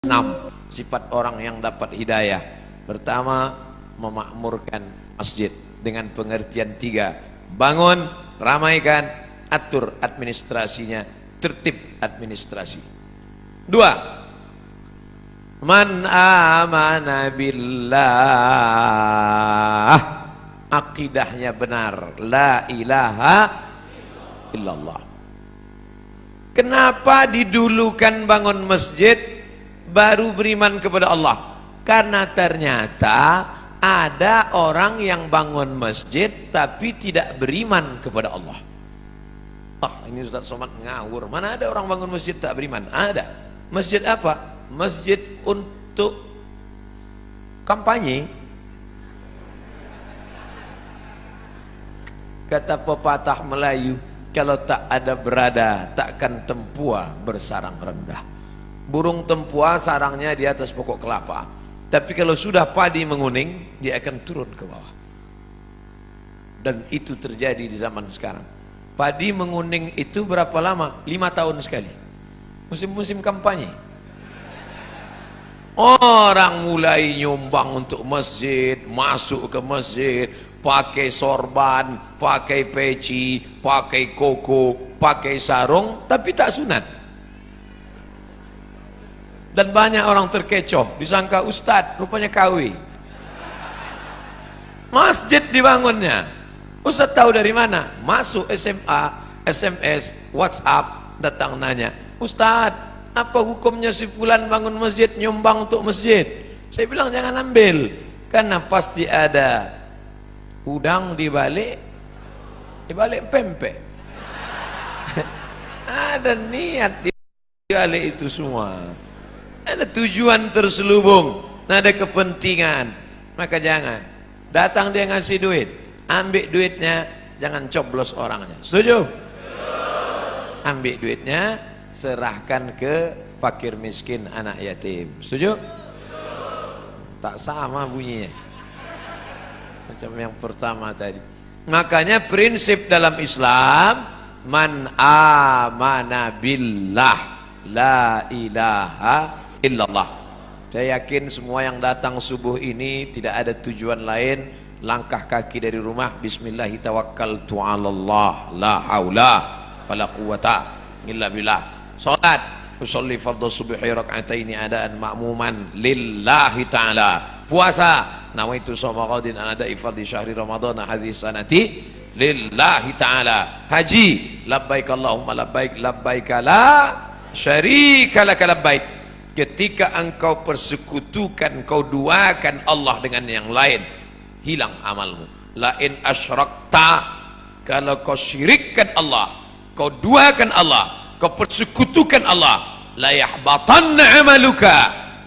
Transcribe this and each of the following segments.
6 sifat orang yang dapat hidayah. Pertama, memakmurkan masjid dengan pengertian 3: bangun, ramaikan, atur administrasinya, tertib administrasi. 2, man amana billah, akidahnya benar, la ilaha illallah. Kenapa didulukan bangun masjid baru beriman kepada Allah? Karena ternyata ada orang yang bangun masjid tapi tidak beriman kepada Allah. Ini Ustaz Somad ngawur. Mana ada orang bangun masjid tak beriman? Ada. Masjid apa? Masjid untuk kampanye. Kata pepatah Melayu, kalau tak ada berada, takkan tempua bersarang rendah. Burung tempua sarangnya di atas pokok kelapa, tapi kalau sudah padi menguning, dia akan turun ke bawah. Dan itu terjadi di zaman sekarang. Padi menguning itu berapa lama? 5 tahun sekali. Musim-musim kampanye. Orang mulai nyumbang untuk masjid, masuk ke masjid, pakai sorban, pakai peci, pakai koko, pakai sarung, tapi tak sunat. Dan banyak orang terkecoh, disangka ustadz, rupanya KW. Masjid dibangunnya. Ustadz tahu dari mana? Masuk SMA, SMS, WhatsApp, datang nanya, ustadz, apa hukumnya si fulan bangun masjid, nyumbang untuk masjid? Saya bilang jangan ambil, karena pasti ada udang di balik pempek. Ada niat di balik itu semua. Ada tujuan terselubung, ada kepentingan. Maka jangan datang dia ngasih duit, ambil duitnya, jangan coblos orangnya. Setuju? Ambil duitnya, serahkan ke fakir miskin, anak yatim. Setuju? Tak sama bunyinya macam yang pertama tadi. Makanya prinsip dalam Islam, man amana billah la ilaha illallah. Saya yakin semua yang datang subuh ini tidak ada tujuan lain, langkah kaki dari rumah, bismillahi tawakkaltu 'alallah la haula wala quwata illa billah. Salat, usolli fardhu subhi rak'ataini adaan ma'muman lillahi ta'ala. Puasa, nawaitu shauma ghadin an ada'i fardhi syahri ramadhan hadhihi sanati lillahi ta'ala. Haji, labbaik allahumma labbaik labbaik la syarika laka labbaik. Ketika engkau persekutukan, kau duakan Allah dengan yang lain, hilang amalmu. Lain asyrakta, kalau kau syirikkan Allah, kau duakan Allah, kau persekutukan Allah, la yahbatanna amaluka,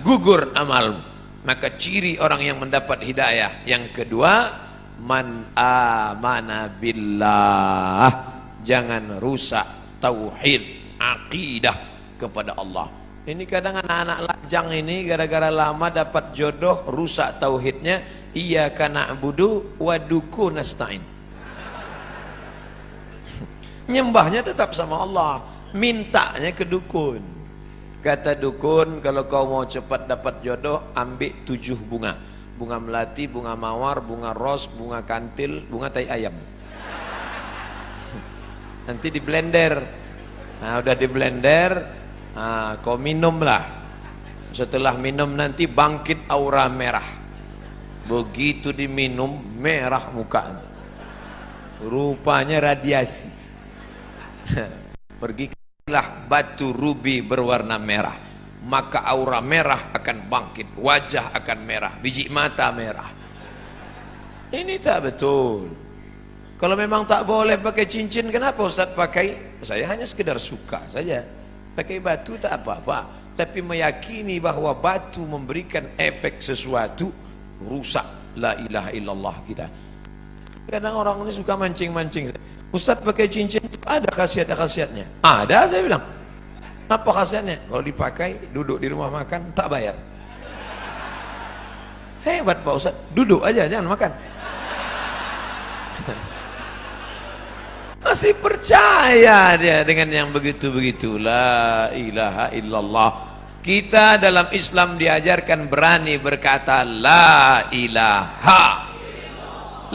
gugur amalmu. Maka ciri orang yang mendapat hidayah yang kedua, man amana billah, jangan rusak tauhid, akidah kepada Allah. Ini kadang anak-anak lajang ini gara-gara lama dapat jodoh, rusak tauhidnya. Iyyaka na'budu wa duku nasta'in. Nyembahnya tetap sama Allah, mintanya ke dukun. Kata dukun, kalau kau mau cepat dapat jodoh, ambil 7 bunga. Bunga melati, bunga mawar, bunga ros, bunga kantil, bunga tai ayam. Nanti di blender. Nah, udah di blender, kau minumlah. Setelah minum nanti bangkit aura merah. Begitu diminum, merah muka. Rupanya radiasi. Pergilah batu rubi berwarna merah, maka aura merah akan bangkit, wajah akan merah, biji mata merah. Ini tak betul. Kalau memang tak boleh pakai cincin, kenapa Ustaz pakai? Saya hanya sekedar suka saja. Pakai batu tak apa-apa, tapi meyakini bahwa batu memberikan efek sesuatu, rusak la ilaha illallah kita. Kadang orang ini suka mancing-mancing. Ustaz pakai cincin ada khasiat-khasiatnya. Ada, saya bilang. Apa khasiatnya? Kalau dipakai, duduk di rumah makan tak bayar. Hebat Pak Ustaz, duduk aja jangan makan. Masih percaya dia dengan yang begitu-begitu. La ilaha illallah. Kita dalam Islam diajarkan berani berkata la ilaha.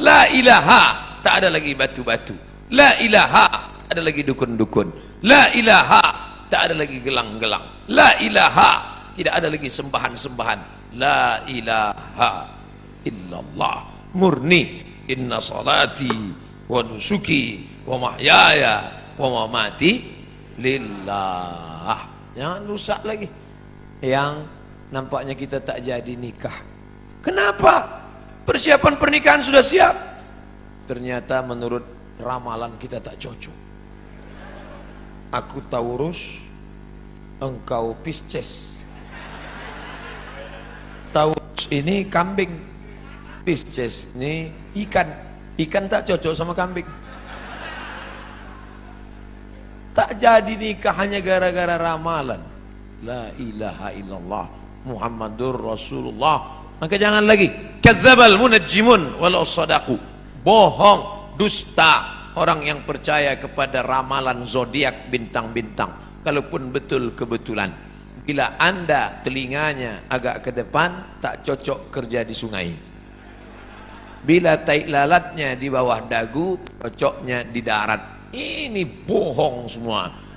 La ilaha, tak ada lagi batu-batu. La ilaha, tak ada lagi dukun-dukun. La ilaha, tak ada lagi gelang-gelang. La ilaha, tidak ada lagi sembahan-sembahan. La ilaha illallah. Murni. Inna salati wa nusuki wa mahyaya wa mamati lillah. Jangan rusak lagi. Yang nampaknya kita tak jadi nikah. Kenapa? Persiapan pernikahan sudah siap. Ternyata menurut ramalan kita tak cocok. Aku Taurus, engkau Pisces. Taurus ini kambing, Pisces ini ikan. Ikan tak cocok sama kambing. Tak jadi nikah hanya gara-gara ramalan. La ilaha illallah Muhammadur Rasulullah. Maka jangan lagi kazzabal munajjimun walau sadaqu. Bohong, dusta orang yang percaya kepada ramalan zodiak bintang-bintang. Kalaupun betul kebetulan. Bila anda telinganya agak ke depan, tak cocok kerja di sungai. Bila tai lalatnya di bawah dagu, cocoknya di darat. Ini bohong semua.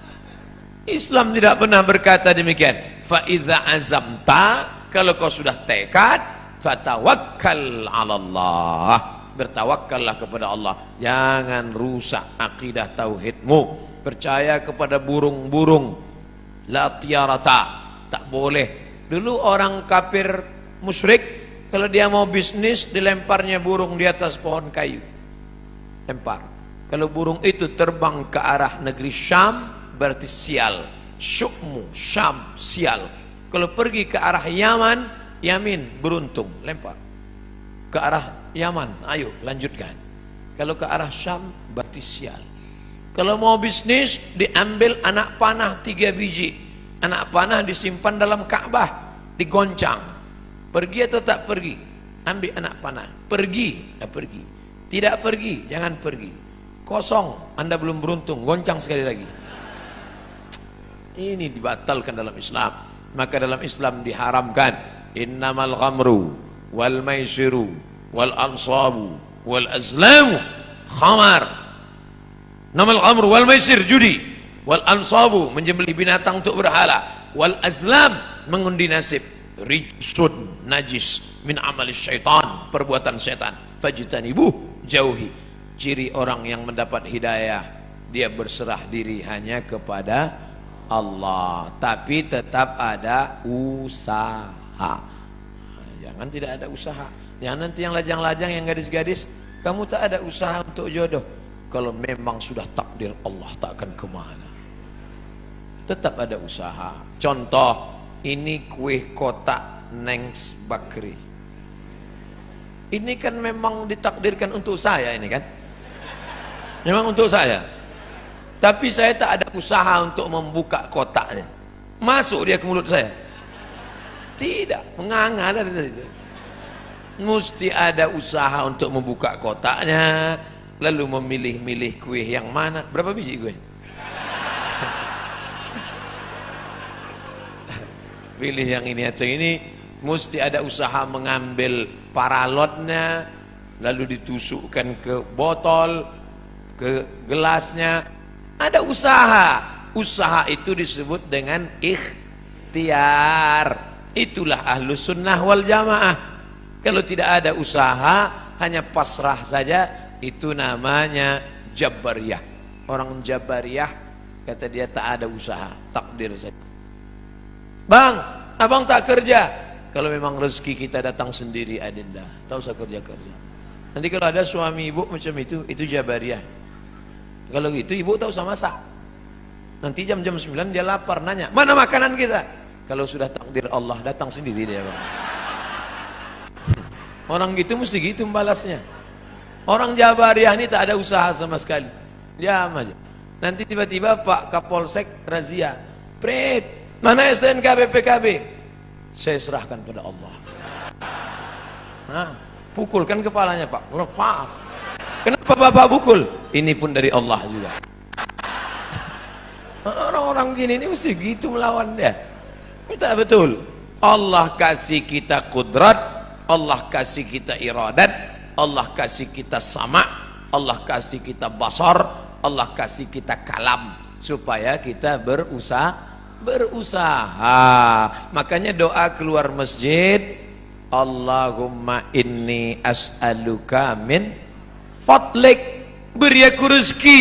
Islam tidak pernah berkata demikian. Fa idza azamta, kalau kau sudah tekad, fatawakkal 'ala Allah. Bertawakkallah kepada Allah. Jangan rusak akidah tauhidmu. Percaya kepada burung-burung. La tiarata, tak boleh. Dulu orang kafir musyrik, kalau dia mau bisnis, dilemparnya burung di atas pohon kayu. Lempar. Kalau burung itu terbang ke arah negeri Syam, berarti sial. Syukmu, Syam, sial. Kalau pergi ke arah Yaman, Yamin, beruntung, lempar. Ke arah Yaman, ayo lanjutkan. Kalau ke arah Syam, berarti sial. Kalau mau bisnis, diambil anak panah 3 biji. Anak panah disimpan dalam Ka'bah, digoncang. Pergi atau tak pergi? Ambil anak panah. Pergi, ya pergi. Tidak pergi, jangan pergi. Kosong, anda belum beruntung, goncang sekali lagi. Ini dibatalkan dalam Islam. Maka dalam Islam diharamkan innamal ghamru wal maisiru wal ansabu wal azlamu khamar. Namal ghamru wal maisir, judi, wal ansabu, menyembelih binatang untuk berhala, wal azlam, mengundi nasib, rijsun, najis, min amalis syaitan, perbuatan setan, fajtanibuh, jauhi. Ciri orang yang mendapat hidayah, dia berserah diri hanya kepada Allah, tapi tetap ada usaha. Jangan tidak ada usaha. Jangan nanti yang lajang-lajang, yang gadis-gadis, kamu tak ada usaha untuk jodoh. Kalau memang sudah takdir Allah, tak akan kemana. Tetap ada usaha. Contoh, ini kue kotak Nengs Bakri. Ini kan memang ditakdirkan untuk saya ini kan. Memang untuk saya. Tapi saya tak ada usaha untuk membuka kotaknya. Masuk dia ke mulut saya. Tidak, menganga dari itu. Mesti ada usaha untuk membuka kotaknya, lalu memilih-milih kue yang mana. Berapa biji kue? Pilih yang ini atau ini. Mesti ada usaha mengambil paralotnya, lalu ditusukkan ke botol, ke gelasnya. Ada usaha. Usaha itu disebut dengan ikhtiar. Itulah ahlus sunnah wal jamaah. Kalau tidak ada usaha, hanya pasrah saja, itu namanya Jabariyah. Orang Jabariyah kata dia tak ada usaha, takdir saja. Bang, abang tak kerja. Kalau memang rezeki kita datang sendiri, adinda, tak usah kerja-kerja. Nanti kalau ada suami ibu macam itu Jabariyah. Kalau gitu ibu tak usah masak. Nanti jam-jam 9 dia lapar, nanya, mana makanan kita? Kalau sudah takdir Allah, datang sendiri dia, bang. Orang gitu mesti gitu membalasnya. Orang Jabariyah ini tak ada usaha sama sekali. Diam aja. Nanti tiba-tiba Pak Kapolsek razia. Pret, mana STNK BPKB? Saya serahkan pada Allah. Nah, pukulkan kepalanya Pak. Pak, kenapa Bapak pukul? Ini pun dari Allah juga. Orang-orang gini ini mesti gitu melawan dia. Tak betul. Allah kasih kita kudrat, Allah kasih kita iradat, Allah kasih kita sama, Allah kasih kita basar, Allah kasih kita kalam, supaya kita berusaha. Makanya doa keluar masjid, Allahumma inni as'aluka min fadlik, beri aku rezeki.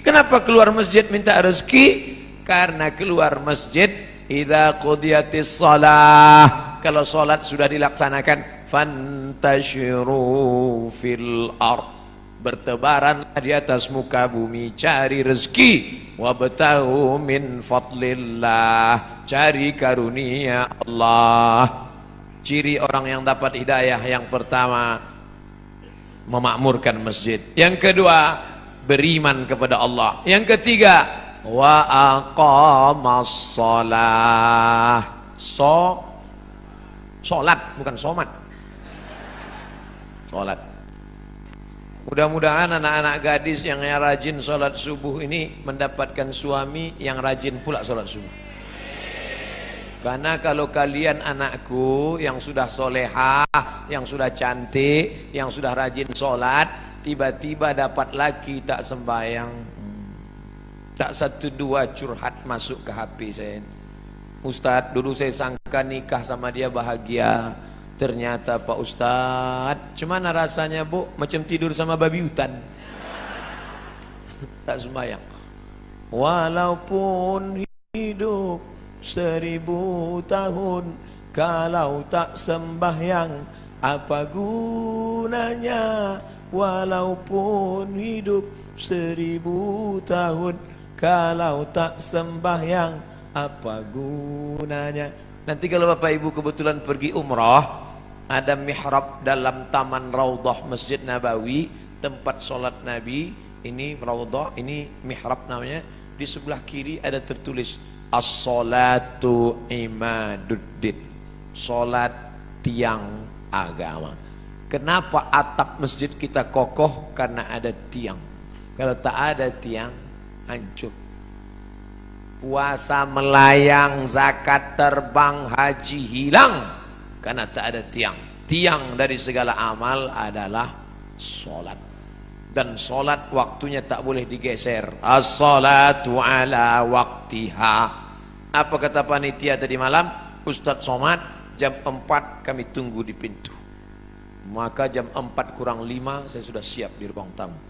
Kenapa keluar masjid minta rezeki? Karena keluar masjid idza qudiyatis shalah, kalau salat sudah dilaksanakan, fantashiru fil ard, bertebaran di atas muka bumi, cari rezeki, wabtahu min fadlillah, cari karunia Allah. Ciri orang yang dapat hidayah, yang pertama memakmurkan masjid, yang kedua beriman kepada Allah, yang ketiga wa aqamas shalah, salat bukan somat, salat. Mudah-mudahan anak-anak gadis yang rajin salat subuh ini mendapatkan suami yang rajin pula salat subuh. Karena kalau kalian anakku yang sudah solehah, yang sudah cantik, yang sudah rajin salat, tiba-tiba dapat laki tak sembahyang, tak satu dua curhat masuk ke HP saya. Ustadz, dulu saya sangka nikah sama dia bahagia, ternyata Pak Ustadz, cuman rasanya bu macam tidur sama babi hutan. Tak sembahyang. Walaupun hidup 1000 tahun, kalau tak sembahyang apa gunanya? Walaupun hidup 1000 tahun, kalau tak sembahyang apa gunanya? Nanti kalau Bapak Ibu kebetulan pergi umrah, ada mihrab dalam taman Raudhah Masjid Nabawi, tempat sholat Nabi. Ini Raudhah, ini mihrab namanya. Di sebelah kiri ada tertulis as-salatu imaduddin, sholat tiang agama. Kenapa atap masjid kita kokoh? Karena ada tiang. Kalau tak ada tiang, hancur. Puasa melayang, zakat terbang, haji hilang, karena tak ada tiang. Tiang dari segala amal adalah sholat. Dan sholat waktunya tak boleh digeser. As-salatu ala waktiha. Apa kata panitia tadi malam? Ustadz Somad, jam 4 kami tunggu di pintu. Maka jam 4 kurang 5 saya sudah siap di ruang tamu.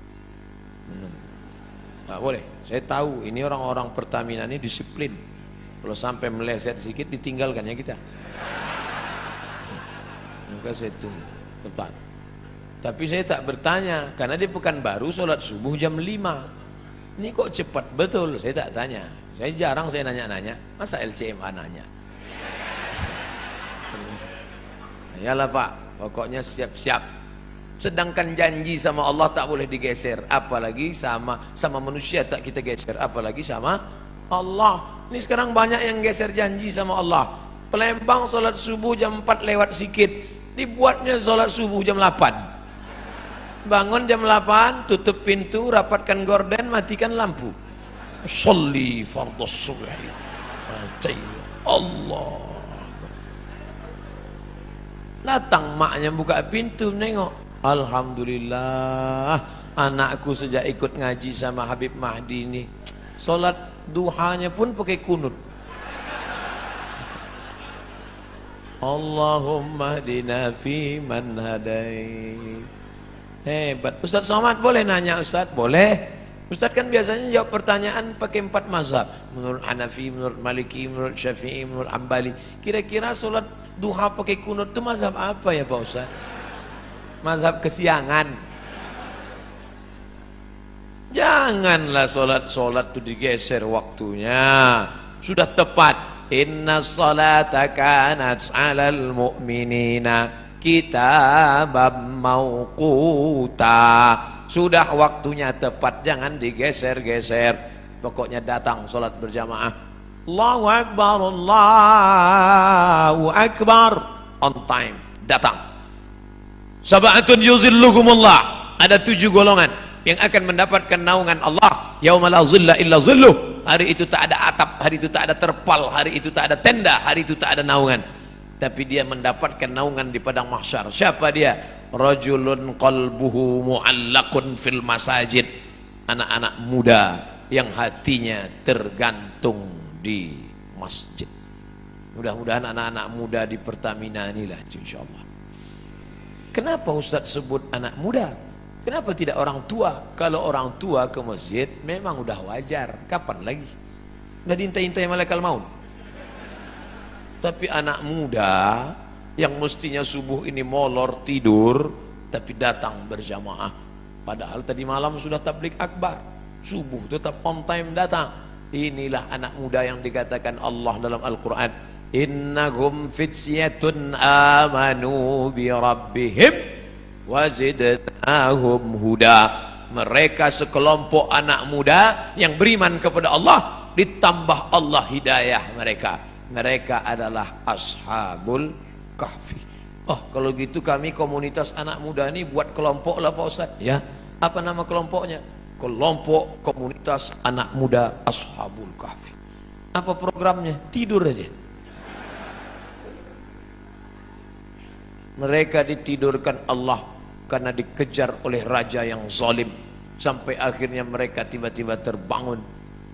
Tak boleh. Saya tahu ini orang-orang Pertamina ini disiplin. Kalau sampai meleset sedikit ditinggalkan ya kita. Maka saya tunggu tepat. Tapi saya tak bertanya, karena di Pekanbaru sholat subuh jam 5. Ini kok cepat betul? Saya tak tanya. Saya jarang saya nanya-nanya. Masa LCMA nanya? Yalah Pak, pokoknya siap-siap. Sedangkan janji sama Allah tak boleh digeser, apalagi sama manusia tak kita geser, apalagi sama Allah. Ini sekarang banyak yang geser janji sama Allah. Palembang sholat subuh jam 4 lewat sikit, dibuatnya sholat subuh jam 8. Bangun jam 8, tutup pintu, rapatkan gorden, matikan lampu. Sholli fardhu subhi. Allah. Datang maknya buka pintu nengok. Alhamdulillah, anakku sejak ikut ngaji sama Habib Mahdi ini, sholat duhanya pun pakai kunut. Allahumma hdina fi man hadai. Hebat. Ustadz Somad boleh nanya Ustadz? Boleh. Ustadz kan biasanya jawab pertanyaan pakai 4 mazhab. Menurut Hanafi, menurut Maliki, menurut Syafi'i, menurut Ambali. Kira-kira sholat duha pakai kunut itu mazhab apa ya Pak Ustadz? Mazhab kesiangan. Janganlah sholat itu digeser waktunya. Sudah tepat. Inna salata kanat 'alal mu'minina kitabam mauquta. Sudah waktunya tepat, jangan digeser-geser. Pokoknya datang sholat berjamaah. Allahu Akbar, Allahu Akbar. On time, datang. Sab'atun yuzilluhumullah. Ada 7 golongan yang akan mendapatkan naungan Allah. Yauma la zilla illa zilluh. hari itu tak ada atap, hari itu tak ada terpal, hari itu tak ada tenda, hari itu tak ada naungan. Tapi dia mendapatkan naungan di padang mahsyar. Siapa dia? Rajulun qalbuhu mu'allaqun fil masajid. Anak-anak muda yang hatinya tergantung di masjid. Mudah-mudahan anak-anak muda di Pertamina inilah, insyaallah. Kenapa Ustaz sebut anak muda? Kenapa tidak orang tua? Kalau orang tua ke masjid memang udah wajar. Kapan lagi? Udah diintai-intai malaikat maut. Tapi anak muda yang mestinya subuh ini molor tidur, tapi datang berjamaah. Padahal tadi malam sudah tabligh akbar, subuh tetap on time datang. Inilah anak muda yang dikatakan Allah dalam Al-Quran, innahum fityatun amanu bi rabbihim wazidnahum huda. Mereka sekelompok anak muda yang beriman kepada Allah, ditambah Allah hidayah mereka. Mereka adalah ashabul kahfi. Oh, kalau gitu kami komunitas anak muda ini buat kelompok lah Pak Ustaz. Ya, apa nama kelompoknya? Kelompok komunitas anak muda ashabul kahfi. Apa programnya? Tidur aja. Mereka ditidurkan Allah karena dikejar oleh raja yang zalim, sampai akhirnya mereka tiba-tiba terbangun.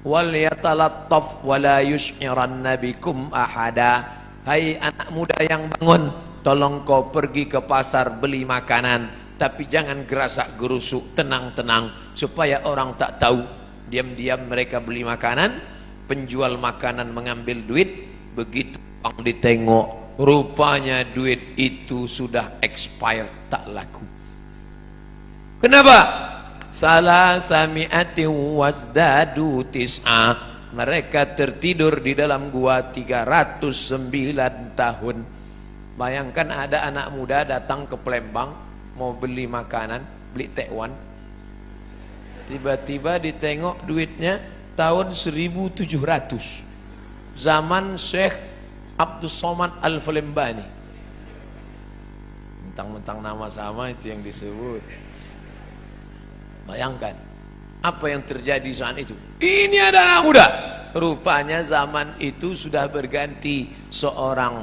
Wal yatalattaf wala yush'iranna bikum ahada. Hai anak muda yang bangun, tolong kau pergi ke pasar beli makanan, tapi jangan gerasak gerusuk, tenang-tenang supaya orang tak tahu. Diam-diam mereka beli makanan, penjual makanan mengambil duit, begitu orang ditengok, rupanya duit itu sudah expired, tak laku. Kenapa? Salah sami'ati wasdadu tis'a. Mereka tertidur di dalam gua 309 tahun. Bayangkan ada anak muda datang ke Palembang mau beli makanan, beli tekwan, tiba-tiba ditengok duitnya tahun 1700, zaman Syekh Abdul Somad Al-Falembani. Mentang-mentang nama sama itu yang disebut. Bayangkan apa yang terjadi saat itu. Ini ada anak muda. Rupanya zaman itu sudah berganti seorang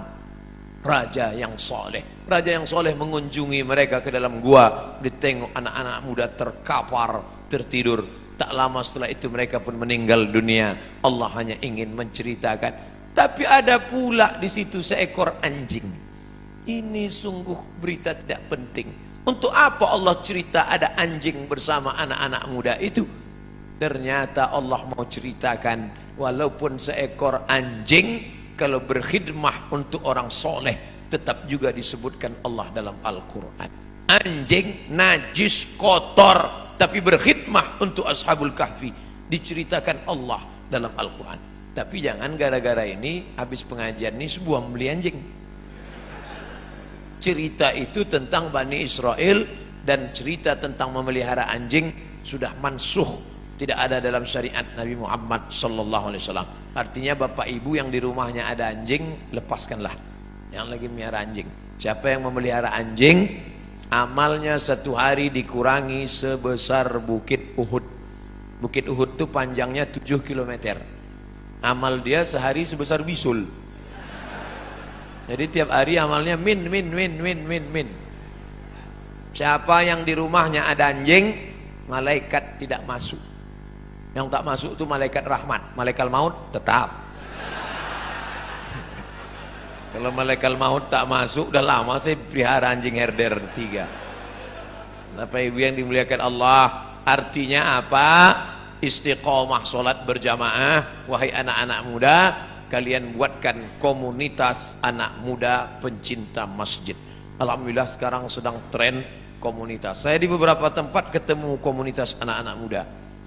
raja yang soleh. Raja yang soleh mengunjungi mereka ke dalam gua. Ditengok anak-anak muda terkapar, tertidur. Tak lama setelah itu mereka pun meninggal dunia. Allah hanya ingin menceritakan. Tapi ada pula di situ seekor anjing. Ini sungguh berita tidak penting. Untuk apa Allah cerita ada anjing bersama anak-anak muda itu? Ternyata Allah mau ceritakan, walaupun seekor anjing kalau berkhidmah untuk orang soleh, tetap juga disebutkan Allah dalam Al-Quran. Anjing najis kotor, tapi berkhidmah untuk ashabul kahfi, diceritakan Allah dalam Al-Quran. Tapi jangan gara-gara ini habis pengajian ini sebuah membeli anjing. Cerita itu tentang Bani Israel dan cerita tentang memelihara anjing sudah mansuh, tidak ada dalam syariat Nabi Muhammad sallallahu alaihi wasallam. Artinya bapak ibu yang di rumahnya ada anjing, lepaskanlah. Yang lagi melihara anjing. Siapa yang memelihara anjing, amalnya satu hari dikurangi sebesar Bukit Uhud. Bukit Uhud itu panjangnya 7 km. Amal dia sehari sebesar bisul. Jadi tiap hari amalnya min. Siapa yang di rumahnya ada anjing, malaikat tidak masuk. Yang tak masuk itu malaikat rahmat, malaikat maut tetap. Kalau malaikat maut tak masuk, udah lama saya pelihara anjing herder 3. Bapak ibu yang dimuliakan Allah, artinya apa? Istiqomah sholat berjamaah. Wahai anak-anak muda, kalian buatkan komunitas anak muda pencinta masjid. Alhamdulillah sekarang sedang tren komunitas. Saya di beberapa tempat ketemu komunitas anak-anak muda.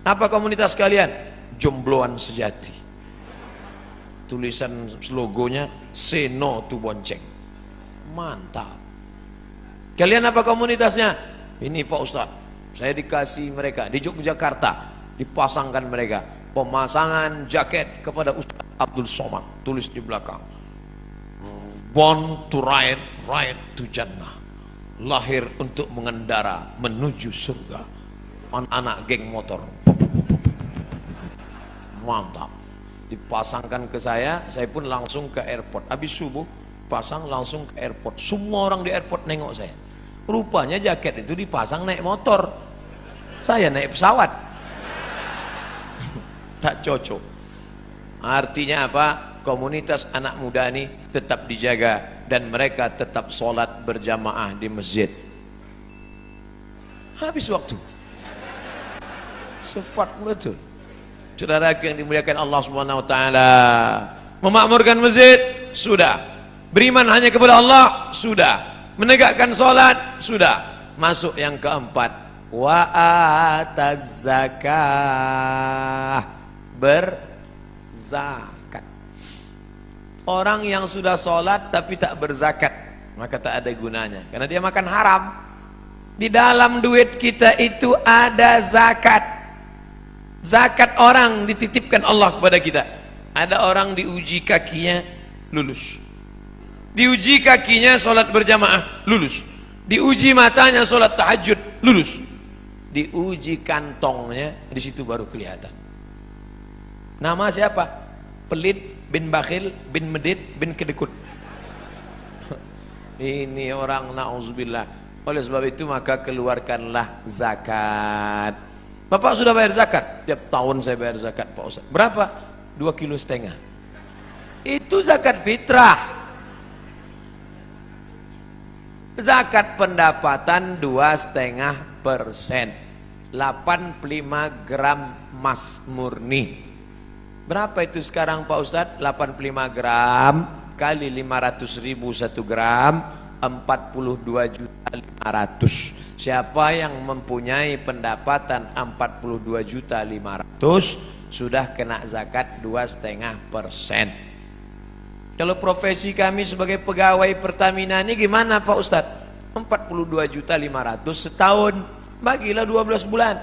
Apa komunitas kalian? Jombloan sejati. Tulisan logonya say no to bonceng. Mantap. Kalian apa komunitasnya? Ini Pak Ustadz, saya dikasih mereka di Yogyakarta, dipasangkan mereka pemasangan jaket kepada Ustaz Abdul Somad, tulis di belakang, born to ride, ride to Jannah, lahir untuk mengendara menuju surga. Anak-anak geng motor, mantap. Dipasangkan ke saya pun langsung ke airport. Habis subuh pasang langsung ke airport. Semua orang di airport nengok saya. Rupanya jaket itu dipasang naik motor, saya naik pesawat. Tak cocok. Artinya apa? Komunitas anak muda ini tetap dijaga dan mereka tetap sholat berjamaah di masjid. Habis waktu. Cepat betul. Saudara yang dimuliakan Allah Subhanahu wa taala, memakmurkan masjid sudah, beriman hanya kepada Allah sudah, menegakkan salat sudah. Masuk yang keempat, wa ataz zakah, berzakat. Orang yang sudah salat tapi tak berzakat, maka tak ada gunanya karena dia makan haram. Di dalam duit kita itu ada zakat. Zakat orang dititipkan Allah kepada kita. Ada orang diuji kakinya lulus, diuji kakinya sholat berjamaah lulus, diuji matanya sholat tahajud lulus, diuji kantongnya, di situ baru kelihatan. Nama siapa? Pelit bin bakhil bin medit bin kedekut. Ini orang na'udzubillah. Oleh sebab itu maka keluarkanlah zakat. Bapak sudah bayar zakat? Tiap tahun saya bayar zakat Pak Ustaz. Berapa? 2,5 kilo. Itu zakat fitrah. Zakat pendapatan 2,5%. 85 gram emas murni. Berapa itu sekarang Pak Ustaz? 85 gram kali 500.000 1 gram, 42.500.000. Siapa yang mempunyai pendapatan 42.500.000 sudah kena zakat 2,5%. Kalau profesi kami sebagai pegawai Pertamina ini gimana Pak Ustaz? 42.500.000 setahun, bagilah 12 bulan.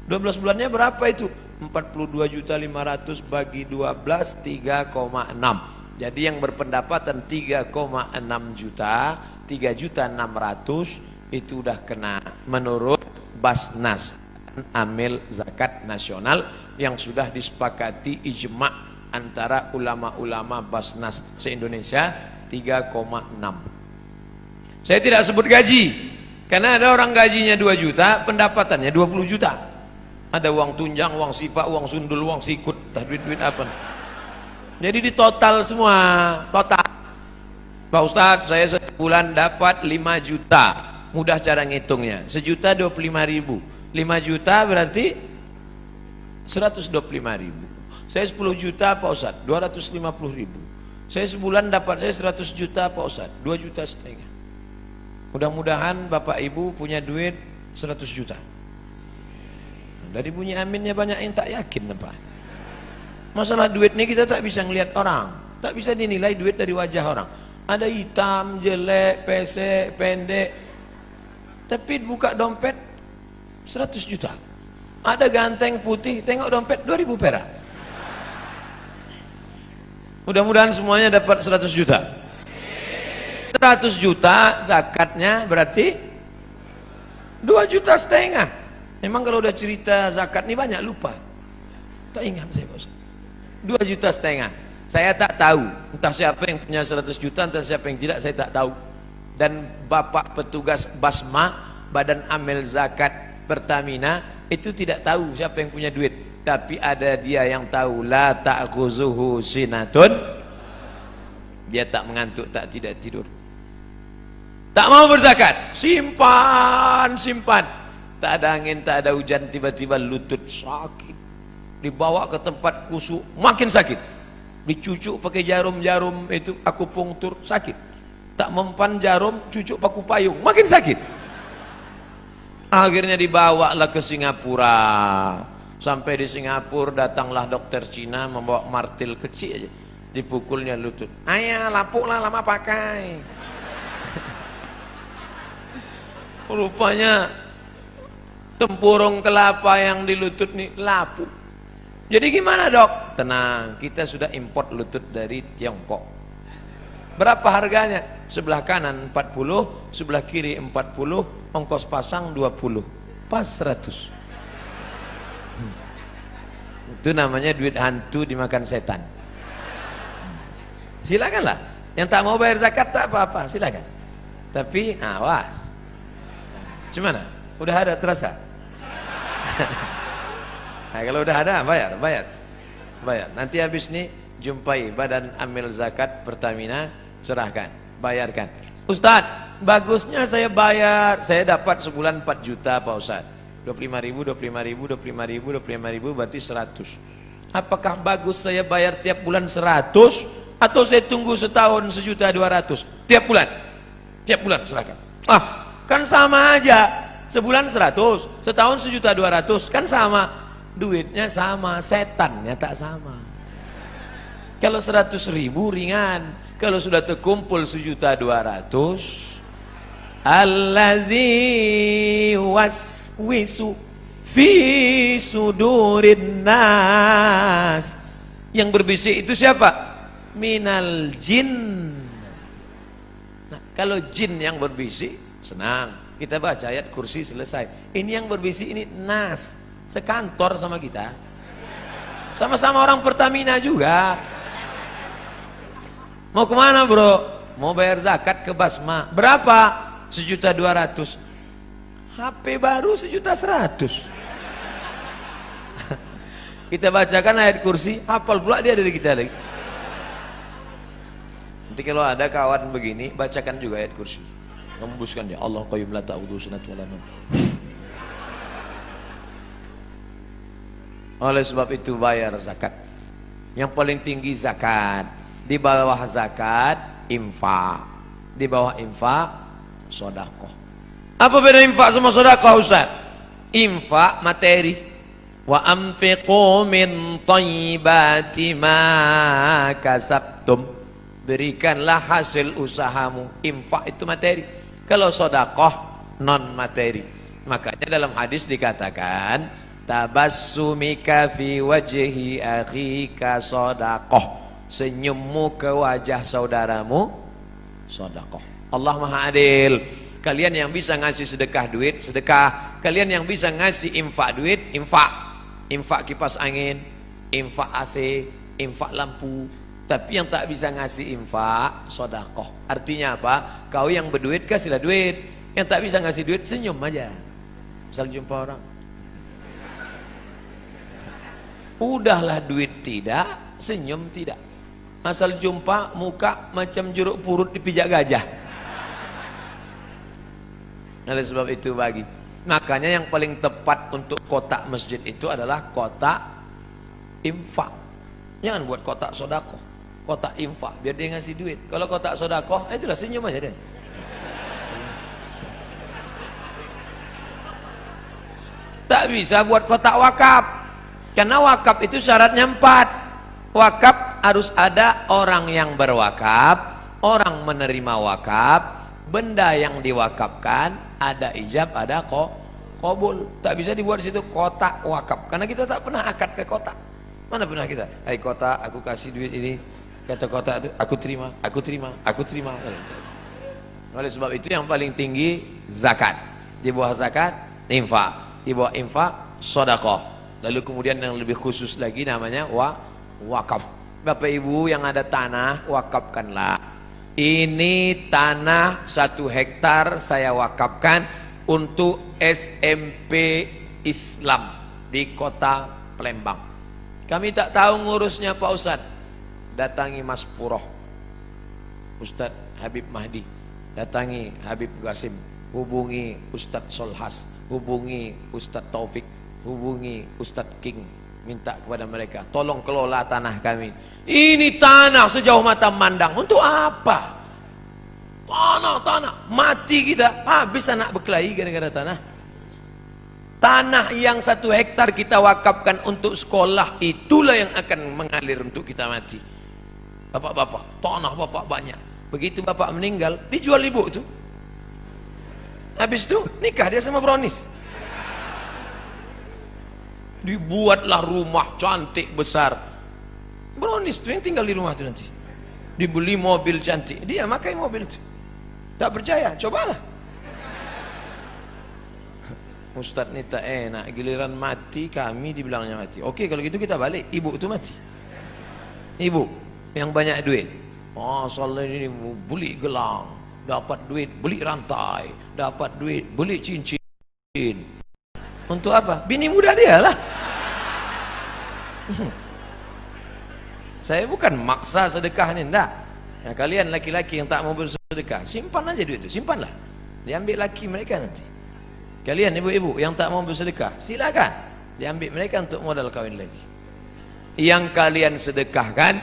12 bulannya berapa itu? 42.500.000 bagi 12, 3,6. Jadi yang berpendapatan 3,6 juta, 3.600.000 itu udah kena menurut Basnas, amil zakat nasional yang sudah disepakati ijma' antara ulama-ulama Basnas se-Indonesia, 3,6. Saya tidak sebut gaji karena ada orang gajinya 2 juta, pendapatannya 20 juta. Ada uang tunjang, uang sipak, uang sundul, uang sikut, duit-duit apa. Jadi di total semua, total. Pak Ustadz, saya satu bulan dapat 5 juta. Mudah cara ngitungnya. 1.025.000. 5 juta berarti 125.000. Saya 10 juta Pak Ustadz, 250.000. Saya sebulan dapat saya 100 juta Pak Ustadz, 2,5 juta. Mudah-mudahan Bapak Ibu punya duit 100 juta. Dari bunyi aminnya banyak yang tak yakin Pak. Masalah duit ini kita tak bisa ngelihat orang, tak bisa dinilai duit dari wajah orang. Ada hitam, jelek, pesek, pendek. Tapi buka dompet 100 juta. Ada ganteng putih, tengok dompet 2.000 perak. Mudah-mudahan semuanya dapat 100 juta. 100 juta zakatnya berarti 2,5 juta. Memang kalau udah cerita zakat ini banyak lupa. Tak ingat saya Bos. 2,5 juta. Saya tak tahu entah siapa yang punya 100 juta, entah siapa yang tidak, saya tak tahu. Dan Bapak petugas Basma, Badan Amil Zakat Pertamina, itu tidak tahu siapa yang punya duit. Tapi ada dia yang tahu, la ta'khuzuhu sinatun. Dia tak mengantuk, tak tidak tidur. Tak mau berzakat, simpan, simpan. Tak ada angin, tak ada hujan, tiba-tiba lutut sakit. Dibawa ke tempat kusuk, makin sakit. Dicucuk pakai jarum-jarum itu akupunktur, sakit. Tak mempan jarum, cucuk paku payung, makin sakit. Akhirnya dibawalah ke Singapura. Sampai di Singapura datanglah dokter Cina membawa martil kecil aja. Dipukulnya lutut. Ayah, lapuklah lama pakai. Rupanya tempurung kelapa yang di lutut nih lapuk. Jadi gimana dok? Tenang, kita sudah import lutut dari Tiongkok. Berapa harganya? Sebelah kanan 40, sebelah kiri 40, ongkos pasang 20, pas 100. Itu namanya duit hantu dimakan setan. Silakanlah. Yang tak mau bayar zakat tak apa-apa, silakan. Tapi awas. Gimana? Udah ada terasa? Nah, kalau udah ada bayar. Nanti habis nih jumpai Badan Amil Zakat Pertamina, serahkan, bayarkan. Ustadz, bagusnya saya bayar, saya dapat sebulan 4 juta Pak Ustadz. 25.000 berarti 100. Apakah bagus saya bayar tiap bulan 100 atau saya tunggu setahun 1.200.000 tiap bulan? Tiap bulan serahkan. Kan sama aja. Sebulan 100, setahun 1.200.000, kan sama. Duitnya sama, setannya tak sama. Kalau 100.000 ringan, kalau sudah terkumpul 1.200.000, allazi waswisu fi sudurin nas, yang berbisik itu siapa? Minal jin. Nah, kalau jin yang berbisik, senang, kita baca ayat kursi selesai. Ini yang berbisik ini nas, sekantor sama kita, sama-sama orang Pertamina juga. Mau kemana bro? Mau bayar zakat ke Basma. Berapa? 1.200.000. HP baru 1.100.000. Kita bacakan ayat kursi, hafal pula dia dari kita lagi. Nanti kalau ada kawan begini, bacakan juga ayat kursi. Membuskan dia, Allah qayyum la ta'udhu sunatu wa la nawm. Oleh sebab itu bayar zakat. Yang paling tinggi zakat. Di bawah zakat infak. Di bawah infak sedekah. Apa beda infak sama sedekah Ustaz? Infak materi. Wa anfiqu min thayyibati ma kasabtum. Berikanlah hasil usahamu. Infak itu materi. Kalau sedekah non materi. Makanya dalam hadis dikatakan tabassumika fi wajhi akhika sedekah. Senyummu ke wajah saudaramu sedekah. Allah Maha Adil. Kalian yang bisa ngasih sedekah duit, sedekah. Kalian yang bisa ngasih infak duit, infak. Infak kipas angin, infak AC, infak lampu. Tapi yang tak bisa ngasih infak, sedekah. Artinya apa? Kau yang berduit kasihlah duit. Yang tak bisa ngasih duit senyum aja. Misal jumpa orang, udahlah duit tidak, senyum tidak. Asal jumpa muka macam jeruk purut dipijak gajah. Oleh sebab itu bagi. Makanya yang paling tepat untuk kotak masjid itu adalah kotak infak. Jangan buat kotak sedekah, kotak infak biar dia ngasih duit. Kalau kotak sedekah, itulah senyum aja deh. Tak bisa buat kotak wakaf. Karena wakaf itu syaratnya 4. Wakaf harus ada orang yang berwakaf, orang menerima wakaf, benda yang diwakafkan, ada ijab, ada qabul. Tak bisa dibuat di situ kotak wakaf, karena kita tak pernah akad ke kotak. Mana pernah kita? Hai kotak, aku kasih duit ini. Kata kotak itu, aku terima. Oleh sebab itu yang paling tinggi zakat. Di bawah zakat infak, di bawah infak sedekah. Lalu kemudian yang lebih khusus lagi namanya wakaf. Bapak Ibu yang ada tanah, wakafkanlah. Ini tanah 1 hektar saya wakafkan untuk SMP Islam di kota Palembang. Kami tak tahu ngurusnya Pak Ustadz. Datangi Mas Puroh, Ustadz Habib Mahdi, datangi Habib Qasim, hubungi Ustadz Solhas, hubungi Ustadz Taufik, hubungi Ustadz King. Minta kepada mereka, tolong kelola tanah kami. Ini tanah sejauh mata mandang. Untuk apa? Tanah mati kita, habis anak berkelahi gara-gara tanah. Tanah yang 1 hektar kita wakafkan untuk sekolah, itulah yang akan mengalir untuk kita mati. Bapak-bapak, tanah bapak banyak. Begitu bapak meninggal, dijual ibu itu. Habis itu nikah dia sama brownies. Dibuatlah rumah cantik besar. Brownies itu yang tinggal di rumah itu nanti. Dibeli mobil cantik, dia makai mobil itu. Tak percaya, cobalah. Ustadz ini tak enak, giliran mati kami dibilangnya mati. Oke, kalau gitu kita balik, ibu itu mati. Ibu yang banyak duit, oh soalnya ini beli gelang, dapat duit beli rantai, dapat duit beli cincin. Untuk apa? Bini muda dia lah. Saya bukan maksa sedekah ini, enggak. Ya, kalian laki-laki yang tak mau bersedekah, simpan aja duit itu, simpanlah. Diambil laki mereka nanti. Kalian ibu-ibu yang tak mau bersedekah, silakan diambil mereka untuk modal kawin lagi. Yang kalian sedekahkan,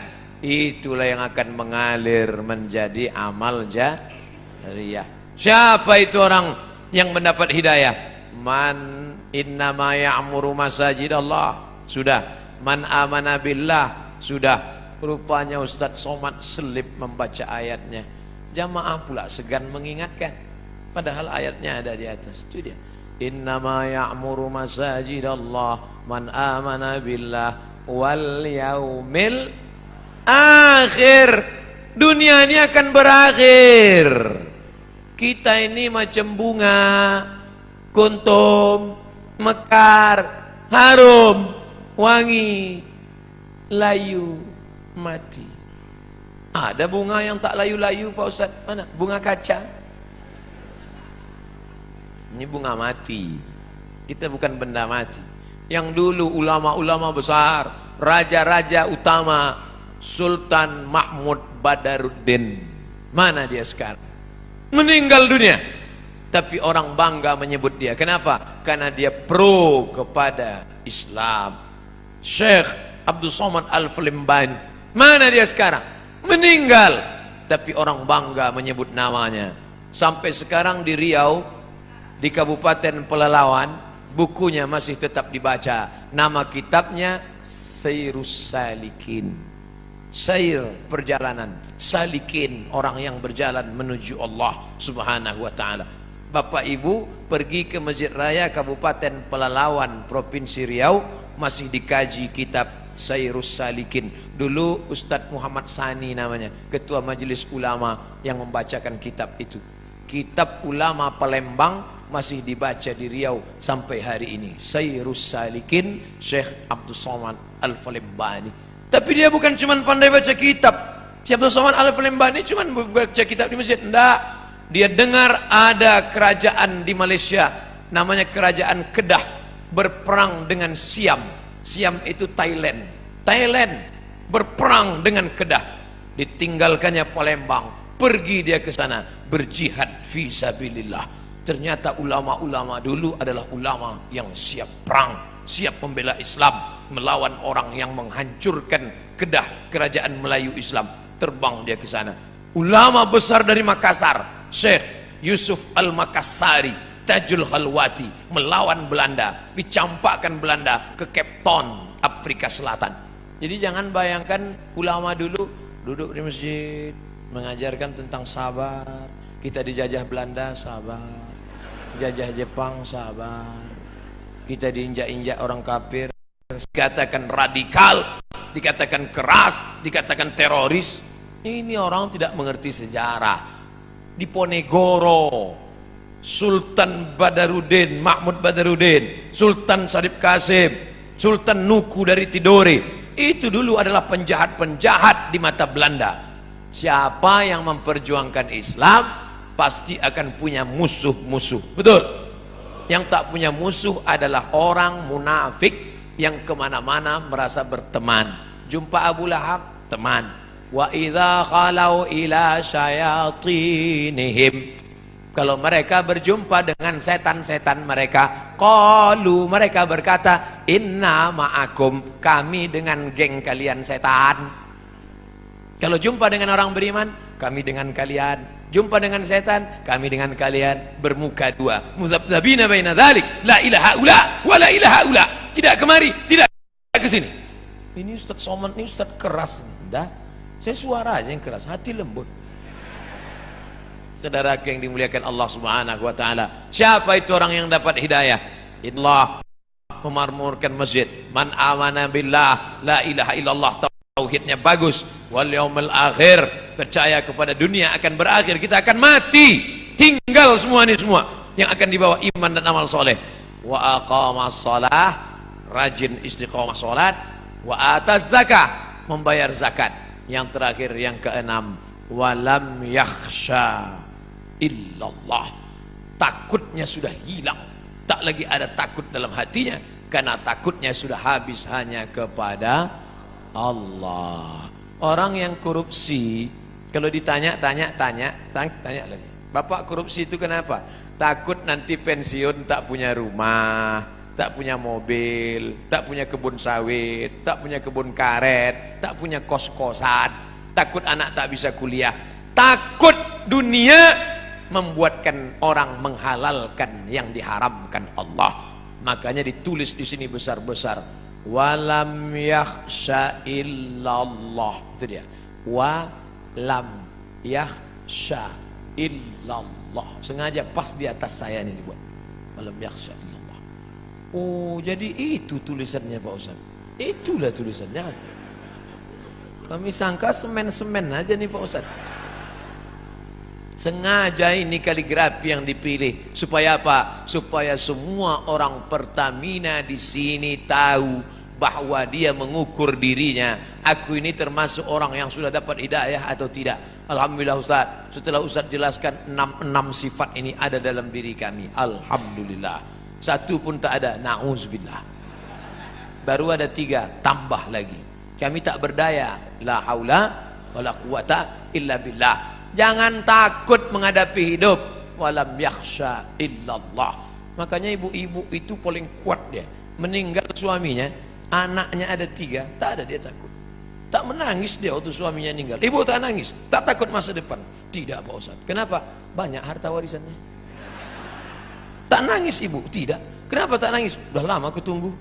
itulah yang akan mengalir menjadi amal jariyah. Siapa itu orang yang mendapat hidayah? Man innama ya'muru masajidallah. Sudah. Man amana billah. Sudah. Rupanya Ustadz Somad selip membaca ayatnya. Jamaah pula segan mengingatkan, padahal ayatnya ada di atas. Itu dia. Innama ya'muru masajidallah man amana billah wal yaumil akhir. Dunia ini akan berakhir. Kita ini macam bunga, kuntum, mekar, harum, wangi, layu, mati. Ada bunga yang tak layu-layu Pak Ustaz? Mana? Bunga kaca. Ini bunga mati. Kita bukan benda mati. Yang dulu ulama-ulama besar, raja-raja utama, Sultan Mahmud Badaruddin, mana dia sekarang? Meninggal dunia. Tapi orang bangga menyebut dia. Kenapa? Karena dia pro kepada Islam. Syekh Abdul Somad Al-Falimbani, mana dia sekarang? Meninggal. Tapi orang bangga menyebut namanya. Sampai sekarang di Riau, di Kabupaten Pelalawan, bukunya masih tetap dibaca. Nama kitabnya Sairus Salikin. Sair, perjalanan. Salikin, orang yang berjalan menuju Allah Subhanahu wa ta'ala. Bapak Ibu pergi ke Masjid Raya Kabupaten Pelalawan, Provinsi Riau, masih dikaji kitab Sairus Salikin. Dulu Ustadz Muhammad Sani namanya, ketua majelis ulama yang membacakan kitab itu. Kitab ulama Palembang masih dibaca di Riau sampai hari ini. Sairus Salikin, Syekh Abdul Somad Al-Falimbani. Tapi dia bukan cuma pandai baca kitab. Syekh Abdul Somad Al-Falimbani cuma baca kitab di masjid. Enggak. Dia dengar ada kerajaan di Malaysia, namanya kerajaan Kedah, berperang dengan Siam. Siam itu Thailand. Thailand berperang dengan Kedah. Ditinggalkannya Palembang, pergi dia ke sana berjihad fi sabilillah. Ternyata ulama-ulama dulu adalah ulama yang siap perang, siap membela Islam, melawan orang yang menghancurkan Kedah, kerajaan Melayu Islam. Terbang dia ke sana. Ulama besar dari Makassar, Syekh Yusuf Al-Makassari, Tajul Khalwati, melawan Belanda, dicampakkan Belanda ke Cape Town, Afrika Selatan. Jadi jangan bayangkan ulama dulu duduk di masjid mengajarkan tentang sabar. Kita dijajah Belanda, sabar. Jajah Jepang, sabar. Kita diinjak-injak orang kafir, dikatakan radikal, dikatakan keras, dikatakan teroris. Ini orang tidak mengerti sejarah. Di Ponegoro, Sultan Badaruddin, Mahmud Badaruddin, Sultan Syarif Qasim, Sultan Nuku dari Tidore, itu dulu adalah penjahat-penjahat di mata Belanda. Siapa yang memperjuangkan Islam pasti akan punya musuh-musuh. Betul? Yang tak punya musuh adalah orang munafik yang kemana-mana merasa berteman. Jumpa Abu Lahab, teman. Wa idza khalau ila syayatinihim, kalau mereka berjumpa dengan setan-setan mereka, qalu, mereka berkata, inna ma'akum, kami dengan geng kalian setan. Kalau jumpa dengan orang beriman, kami dengan kalian. Jumpa dengan setan, kami dengan kalian. Bermuka dua, muzabzabina baina dzalik, la ilaha ula wa la ilaha ula. Tidak kemari, tidak ke sini. Ini Ustaz Somad, ini Ustaz keras. Enggak, saya suara aja yang keras, hati lembut. Saudara yang dimuliakan Allah Subhanahu wa ta'ala, siapa itu orang yang dapat hidayah? Allah memakmurkan masjid. Man amana billah, la ilaha illallah, tauhidnya bagus, wal yaumil akhir, percaya kepada dunia akan berakhir, kita akan mati, tinggal semua ini semua yang akan dibawa iman dan amal soleh. wa aqamas shalah, rajin istiqomah salat, wa ataz zakah, membayar zakat. Yang terakhir yang keenam, walam yakhsha illallah, takutnya sudah hilang, tak lagi ada takut dalam hatinya karena takutnya sudah habis hanya kepada Allah. Orang yang korupsi kalau ditanya lagi, Bapak korupsi itu kenapa? Takut nanti pensiun tak punya rumah, tak punya mobil, tak punya kebun sawit, tak punya kebun karet, tak punya kos-kosan, takut anak tak bisa kuliah, takut dunia membuatkan orang menghalalkan yang diharamkan Allah. Makanya ditulis di sini besar-besar, walam yakhsha illallah. Itu dia, walam yakhsha illallah. Sengaja pas di atas saya ini dibuat, walam yakhsha illallah. Oh, jadi itu tulisannya Pak Ustaz. Itulah tulisannya. Kami sangka semen-semen aja nih Pak Ustaz. Sengaja ini kaligrafi yang dipilih supaya apa? Supaya semua orang Pertamina di sini tahu bahwa dia mengukur dirinya. Aku ini termasuk orang yang sudah dapat hidayah atau tidak. Alhamdulillah Ustaz. Setelah Ustaz jelaskan 6 sifat ini ada dalam diri kami. Alhamdulillah. Satu pun tak ada, na'udzubillah. Baru ada 3, tambah lagi. Kami tak berdaya, la haula wala quwata illa billah. Jangan takut menghadapi hidup, walam yakhsha illallah. Makanya ibu-ibu itu paling kuat dia. Meninggal suaminya, anaknya ada 3, tak ada dia takut. Tak menangis dia waktu suaminya meninggal. Ibu tak nangis, tak takut masa depan. Tidak Pak Ustaz. Kenapa? Banyak harta warisannya. Tak nangis ibu? Tidak. Kenapa tak nangis? Udah lama aku tunggu.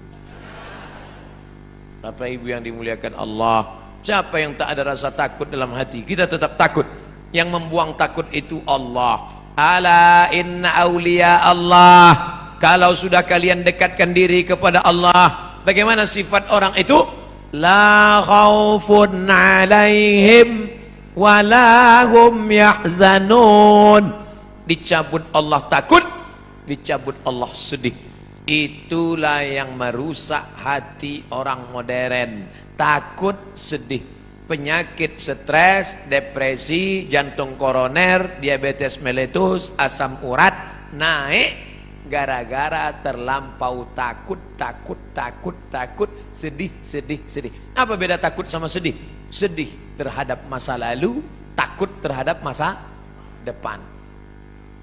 Bapak ibu yang dimuliakan Allah, siapa yang tak ada rasa takut dalam hati? Kita tetap takut. Yang membuang takut itu Allah. Ala inna awliya Allah. Kalau sudah kalian dekatkan diri kepada Allah, bagaimana sifat orang itu? La khaufun alaihim walahum yahzanun. Dicabut Allah takut, dicabut Allah sedih. Itulah yang merusak hati orang modern. Takut, sedih, penyakit stres, depresi, jantung koroner, diabetes meletus, asam urat naik gara-gara terlampau takut, sedih. Apa beda takut sama sedih? Sedih terhadap masa lalu, takut terhadap masa depan.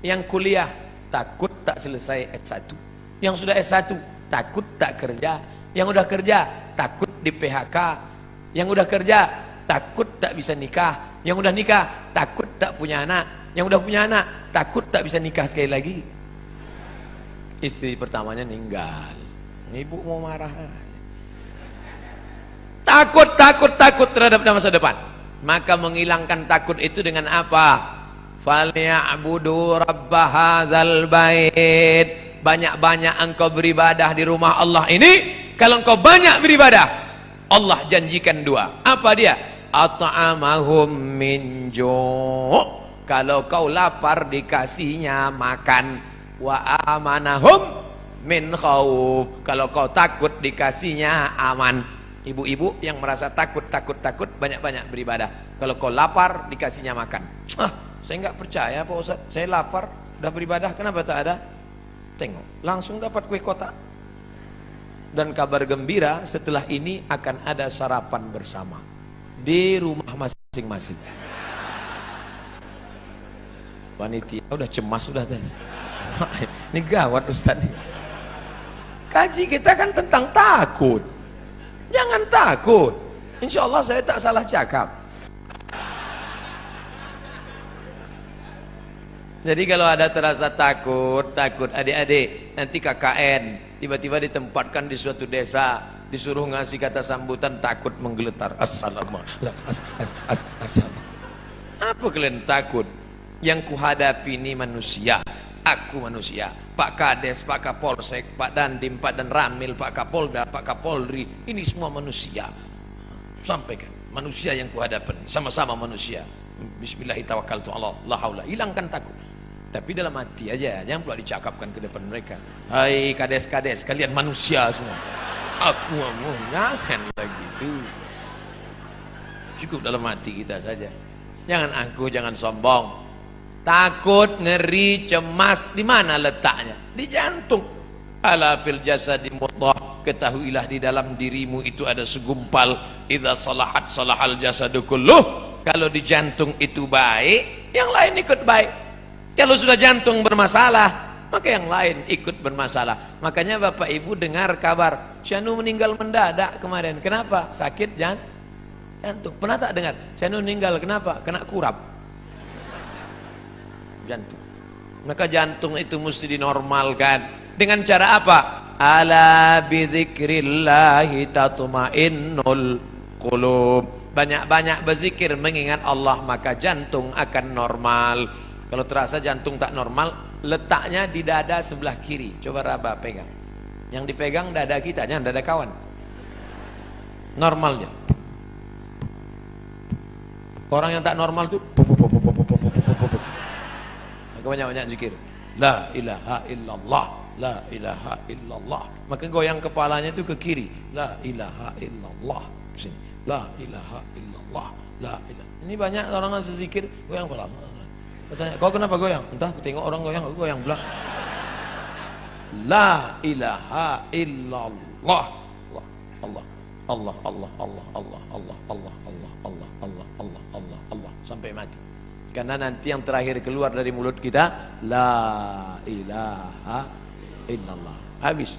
Yang kuliah takut tak selesai S1. Yang sudah S1 takut tak kerja. Yang udah kerja takut di PHK. Yang udah kerja takut tak bisa nikah. Yang udah nikah takut tak punya anak. Yang udah punya anak takut tak bisa nikah sekali lagi. Istri pertamanya meninggal, ibu mau marah. Takut terhadap masa depan. Maka menghilangkan takut itu dengan apa? Falyabudu rabb hadzal bait. Banyak-banyak engkau beribadah di rumah Allah ini. Kalau engkau banyak beribadah, Allah janjikan 2. Apa dia? At'amahum min ju'. Kalau kau lapar dikasihnya makan. Wa amanahum min khauf. Kalau kau takut dikasihnya aman. Ibu-ibu yang merasa takut banyak-banyak beribadah. Kalau kau lapar dikasihnya makan. Saya enggak percaya Pak Ustaz. Saya lapar, udah beribadah, kenapa tak ada? Tengok, langsung dapat kue kotak. Dan kabar gembira, setelah ini akan ada sarapan bersama di rumah masing-masing. Panitia udah cemas sudah tadi. Ini gawat Ustaz. Kaji kita kan tentang takut. Jangan takut. Insya Allah saya tak salah cakap. Jadi kalau ada terasa takut adik-adik, nanti KKN tiba-tiba ditempatkan di suatu desa, disuruh ngasih kata sambutan, takut menggeletar. Assalamualaikum. Apa kalian takut? Yang kuhadapi ini manusia. Aku manusia. Pak Kades, Pak Kapolsek, Pak Dandim, Pak Dan Ramil, Pak Kapolda, Pak Kapolri, ini semua manusia. Sampaikan, manusia yang kuhadapi, sama-sama manusia. Bismillahirrahmanirrahim. La haula. Hilangkan takut. Tapi dalam hati aja, jangan pula dicakapkan ke depan mereka. Hai kades-kades, kalian manusia semua. Aku ngomong, jangan begitu. Cukup dalam hati kita saja. Jangan angkuh, jangan sombong. Takut, ngeri, cemas, di mana letaknya? Di jantung. Ala fil jasadi mudghah, ketahuilah di dalam dirimu itu ada segumpal. Idza salahat salahal jasadu kulluh. Kalau di jantung itu baik, yang lain ikut baik. Kalau sudah jantung bermasalah, maka yang lain ikut bermasalah. Makanya Bapak Ibu dengar kabar Syanu meninggal mendadak kemarin. Kenapa? Sakit jantung. Pernah tak dengar Syanu meninggal kenapa? Kena kurap jantung. Maka jantung itu mesti dinormalkan. Dengan cara apa? Ala bidzikrillahi tatmainnul qulub. Banyak-banyak berzikir mengingat Allah, maka jantung akan normal. Kalau terasa jantung tak normal, letaknya di dada sebelah kiri. Coba raba pegang. Yang dipegang dada kita, jangan dada kawan. Normalnya. Orang yang tak normal tuh maka banyak-banyak zikir. La ilaha illallah, la ilaha illallah. Maka goyang kepalanya itu ke kiri. La ilaha illallah. Sini. La ilaha illallah, la ilaha. Ini banyak orang yang zikir goyang kepala. Tanya, kau kenapa goyang? Entah, tengok orang goyang, aku goyang pula. La ilaha illallah. Allah, Allah, Allah, Allah, Allah, Allah, Allah, Allah, Allah, Allah, Allah, Allah, Allah, sampai mati. Karena nanti yang terakhir keluar dari mulut kita, la ilaha illallah. Habis.